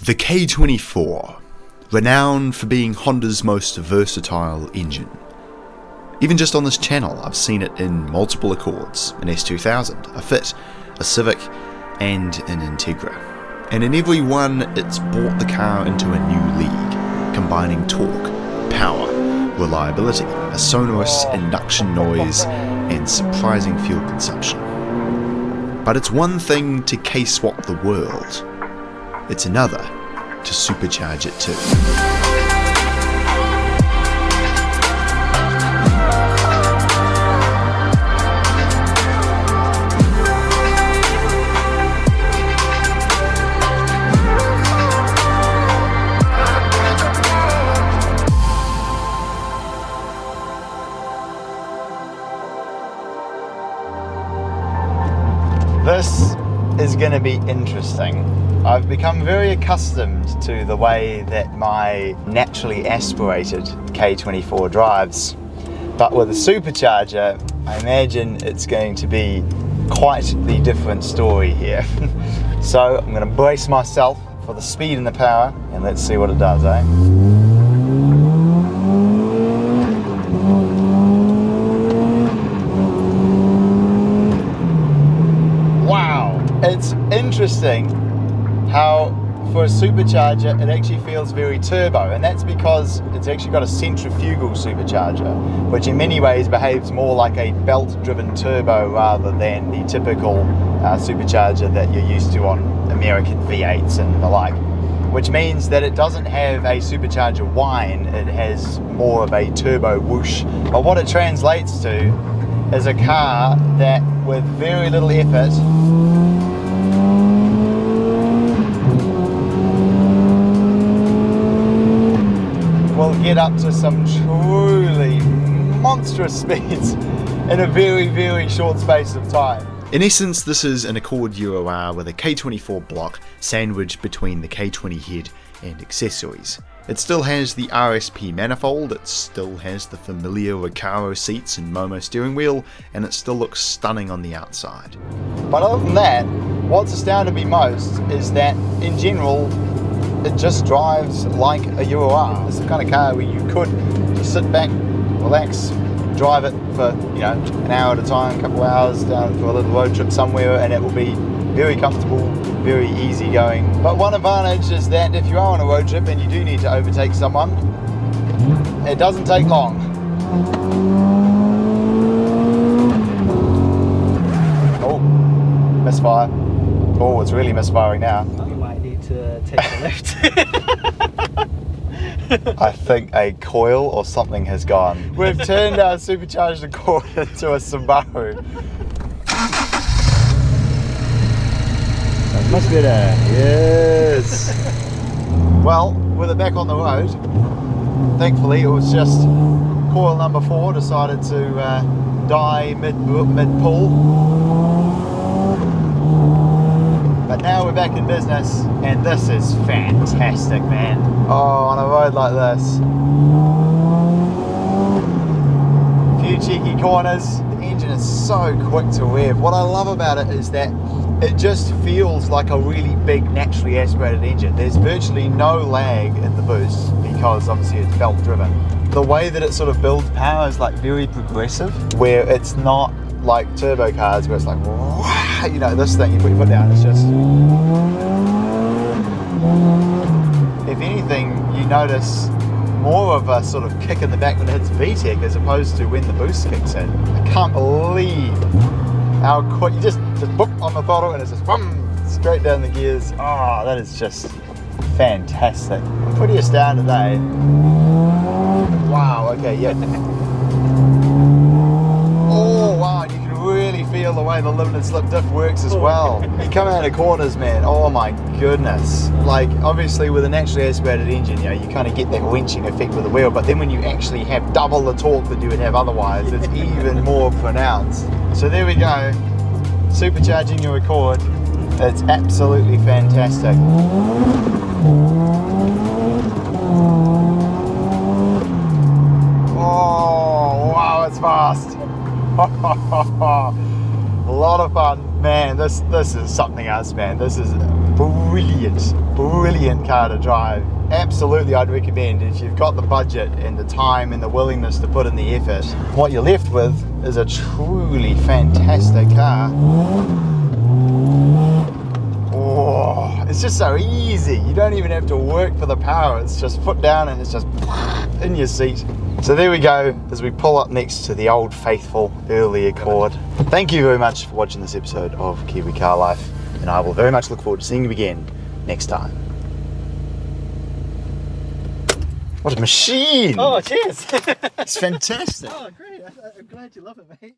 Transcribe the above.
The K24, renowned for being Honda's most versatile engine. Even just on this channel, I've seen it in multiple Accords, an S2000, a Fit, a Civic, and an Integra. And in every one, it's brought the car into a new league, combining torque, power, reliability, a sonorous induction noise, and surprising fuel consumption. But it's one thing to K-swap the world, it's another to supercharge it too. This is going to be interesting. I've become very accustomed to the way that my naturally aspirated K24 drives, but with a supercharger, I imagine it's going to be quite the different story here. So I'm going to brace myself for the speed and the power, and let's see what it does, eh? It's interesting how for a supercharger it actually feels very turbo, and that's because it's actually got a centrifugal supercharger, which in many ways behaves more like a belt-driven turbo rather than the typical supercharger that you're used to on American V8s and the like, which means that it doesn't have a supercharger whine, it has more of a turbo whoosh. But what it translates to is a car that with very little effort will get up to some truly monstrous speeds in a very, very short space of time. In essence, this is an Accord Euro R with a K24 block sandwiched between the K20 head and accessories. It still has the RSP manifold, it still has the familiar Recaro seats and Momo steering wheel, and it still looks stunning on the outside. But other than that, what's astounded me most is that in general, it just drives like a Euro R. It's the kind of car where you could just sit back, relax, drive it for an hour at a time, a couple of hours down for a little road trip somewhere, and it will be very comfortable, very easy going. But one advantage is that if you are on a road trip and you do need to overtake someone, it doesn't take long. Oh, misfire. Oh, it's really misfiring now. To take the left. I think a coil or something has gone. We've turned our supercharged Accord into a Subaru. That's much better. Yes. Well, with it back on the road, thankfully it was just coil number 4 decided to die mid-pull. But now we're back in business, and this is fantastic, man. Oh, on a road like this. A few cheeky corners. The engine is so quick to rev. What I love about it is that it just feels like a really big, naturally aspirated engine. There's virtually no lag in the boost, because obviously it's belt driven. The way that it sort of builds power is like very progressive, where it's not like turbo cars where it's like, this thing, you put your foot down, it's just... If anything, you notice more of a sort of kick in the back when it hits VTEC as opposed to when the boost kicks in. I can't believe how quick, you just boop on the throttle and it's just boom, straight down the gears. Oh, that is just fantastic. I'm pretty astounded, eh? Wow, okay, yeah. Oh wow, you can really feel the way the limited slip diff works as well. You come out of corners, man, oh my goodness. Like, obviously with a naturally aspirated engine, you kind of get that wrenching effect with the wheel, but then when you actually have double the torque that you would have otherwise, it's even more pronounced. So there we go, supercharging your Accord. It's absolutely fantastic. Oh, wow, it's fast. A lot of fun. Man, this is something else, man. This is brilliant car to drive. Absolutely, I'd recommend if you've got the budget and the time and the willingness to put in the effort. What you're left with is a truly fantastic car. Oh, it's just so easy. You don't even have to work for the power. It's just foot down and it's just in your seat. So there we go, as we pull up next to the old faithful early Accord. Thank you very much for watching this episode of Kiwi Car Life, and I will very much look forward to seeing you again next time. What a machine! Oh, cheers! It's fantastic. Oh, great. I'm glad you love it, mate.